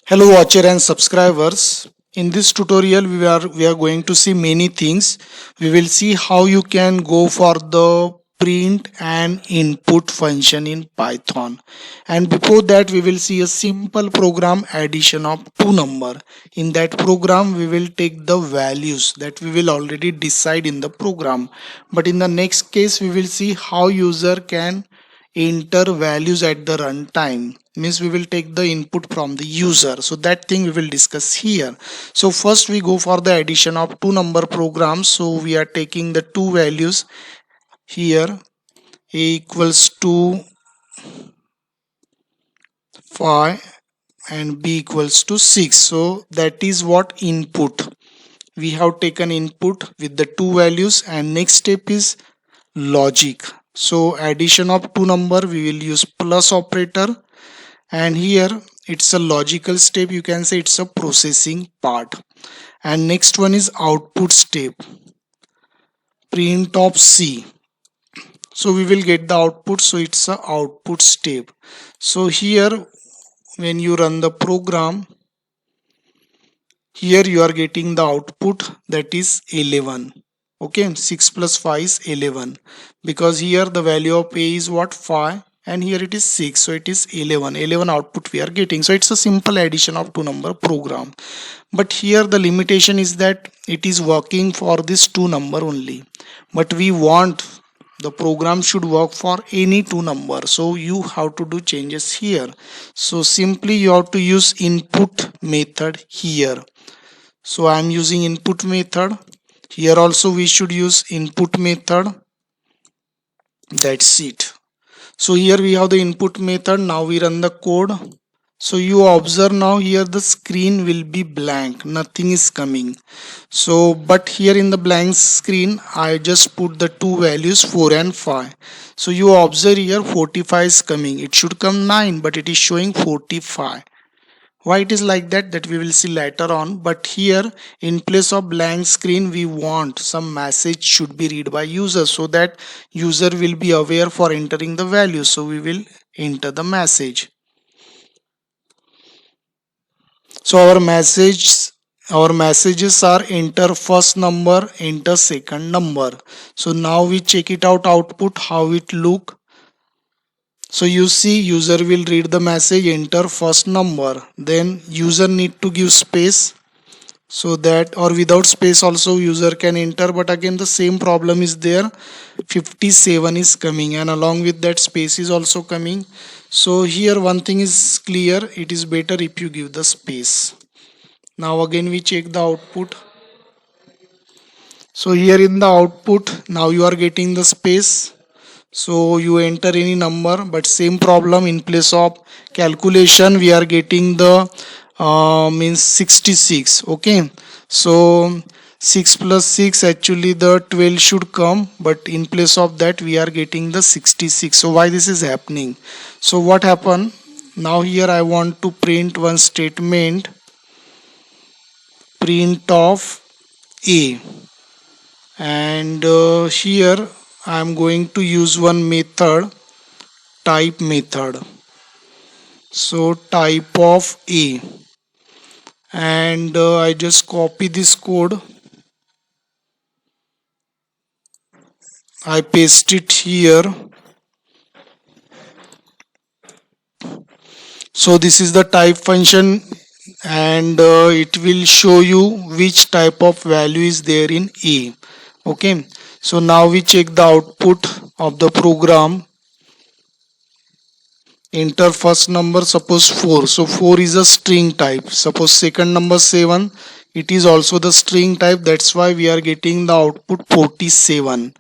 Hello watcher and subscribers. In this tutorial we are going to see many things. We will see how you can go for the print and input function in Python. And before that we will see a simple program addition of two number. In that program we will take the values that we will already decide in the program. But in the next case we will see how user can enter values at the runtime. Means we will take the input from the user, so that thing we will discuss here. So first we go for the addition of two number programs. So we are taking the two values here, a equals to 5 and b equals to 6. So that is what input we have taken, input with the two values. And next step is logic. So addition of two number we will use plus operator, and here it's a logical step, you can say it's a processing part. And next one is output step, print of c. So we will get the output, so it's a output step. So here when you run the program, here you are getting the output, that is 11. Okay, 6 plus 5 is 11, because here the value of a is what, 5, and here it is 6, so it is 11 output we are getting. So it's a simple addition of two number program. But here the limitation is that it is working for this two number only, but we want the program should work for any two number, so you have to do changes here. So simply you have to use input method here. So I am using input method. Here also we should use input method. That's it. So here we have the input method. Now we run the code. So you observe now here the screen will be blank. Nothing is coming. So but here in the blank screen I just put the two values 4 and 5. So you observe here 45 is coming. It should come 9, but it is showing 45. Why it is like that we will see later on. But here in place of blank screen we want some message should be read by user, so that user will be aware for entering the value. So we will enter the message. So our messages are enter first number, enter second number. So now we check it out, output how it look. So you see user will read the message, enter first number, then user need to give space, so that, or without space also user can enter, but again the same problem is there. 57 is coming, and along with that space is also coming. So here one thing is clear, it is better if you give the space. Now again we check the output. So here in the output now you are getting the space, so you enter any number, but same problem, in place of calculation we are getting the means 66. Okay, so 6 plus 6, actually the 12 should come, but in place of that we are getting the 66. So why this is happening? So what happened, now here I want to print one statement, print of a, and here I am going to use one method, type method. So type of a, and I just copy this code, I paste it here. So this is the type function, and it will show you which type of value is there in a. Okay, so now we check the output of the program. Enter first number, suppose 4, so 4 is a string type. Suppose second number 7, it is also the string type, that's why we are getting the output 47.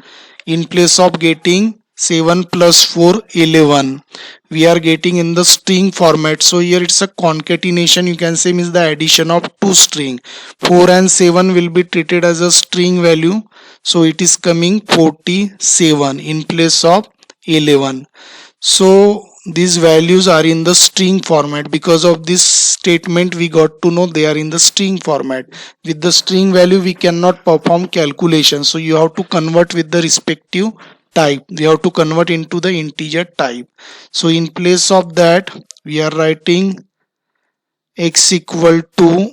In place of getting 7 plus 4 11, we are getting in the string format. So here it's a concatenation, you can say, means the addition of two string. 4 and 7 will be treated as a string value, so it is coming 47 in place of 11. So these values are in the string format. Because of this statement we got to know they are in the string format. With the string value we cannot perform calculation, so you have to convert with the respective type, we have to convert into the integer type. So in place of that we are writing x equal to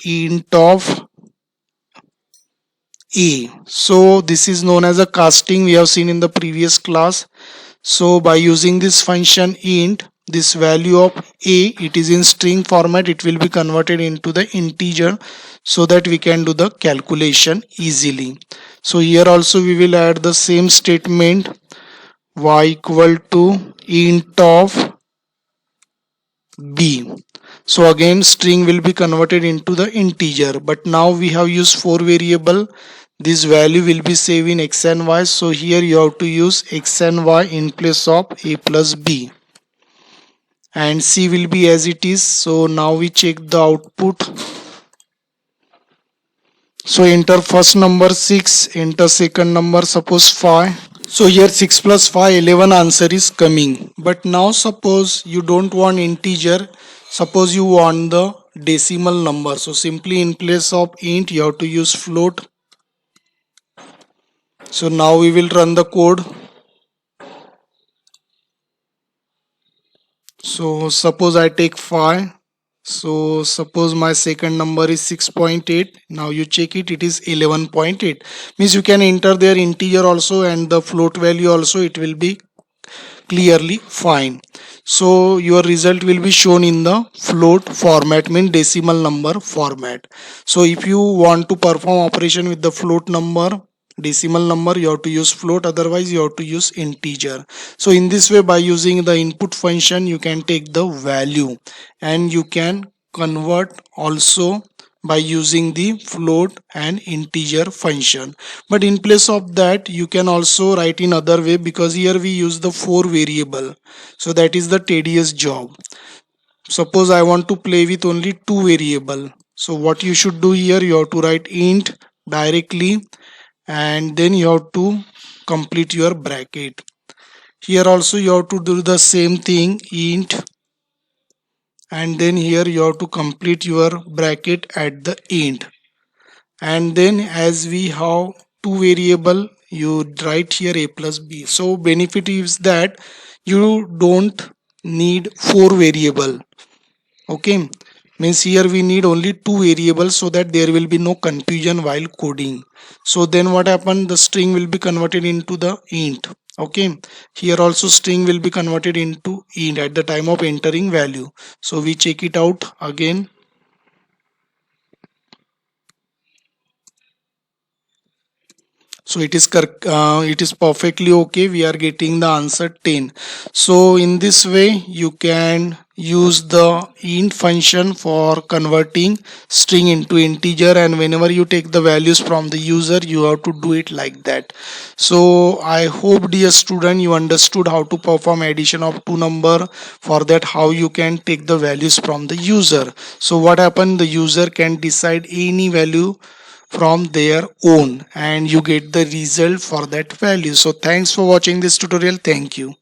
int of a. So this is known as a casting, we have seen in the previous class. So by using this function int, this value of a, it is in string format, it will be converted into the integer so that we can do the calculation easily. So here also we will add the same statement, y equal to int of b. So again string will be converted into the integer, but now we have used 4 variable. This value will be saved in x and y, so here you have to use x and y in place of a plus b, and c will be as it is. So now we check the output. So enter first number 6, enter second number suppose 5. So here 6 plus 5, 11 answer is coming. But now suppose you don't want integer, suppose you want the decimal number. So simply in place of int you have to use float. So now we will run the code. So suppose I take 5. So suppose my second number is 6.8. Now you check it, it is 11.8. Means you can enter their integer also and the float value also, it will be clearly fine. So your result will be shown in the float format, mean decimal number format. So if you want to perform operation with the float number, decimal number, you have to use float, otherwise you have to use integer. So in this way, by using the input function, you can take the value and you can convert also by using the float and integer function. But in place of that, you can also write in other way, because here we use the 4 variable, so that is the tedious job. Suppose I want to play with only 2 variable, so what you should do here, you have to write int directly and then you have to complete your bracket. Here also you have to do the same thing, int, and then here you have to complete your bracket at the end. And then as we have 2 variable, you write here a plus b. So benefit is that you don't need 4 variable. Okay, means here we need only 2 variables so that there will be no confusion while coding. So then what happened, the string will be converted into the int. Okay, here also string will be converted into int at the time of entering value. So we check it out again. So it is perfectly okay, we are getting the answer 10. So in this way you can use the int function for converting string into integer, and whenever you take the values from the user, you have to do it like that. So I hope, dear student, you understood how to perform addition of two number. For that, how you can take the values from the user. So what happened, the user can decide any value from their own and you get the result for that value. So thanks for watching this tutorial. Thank you.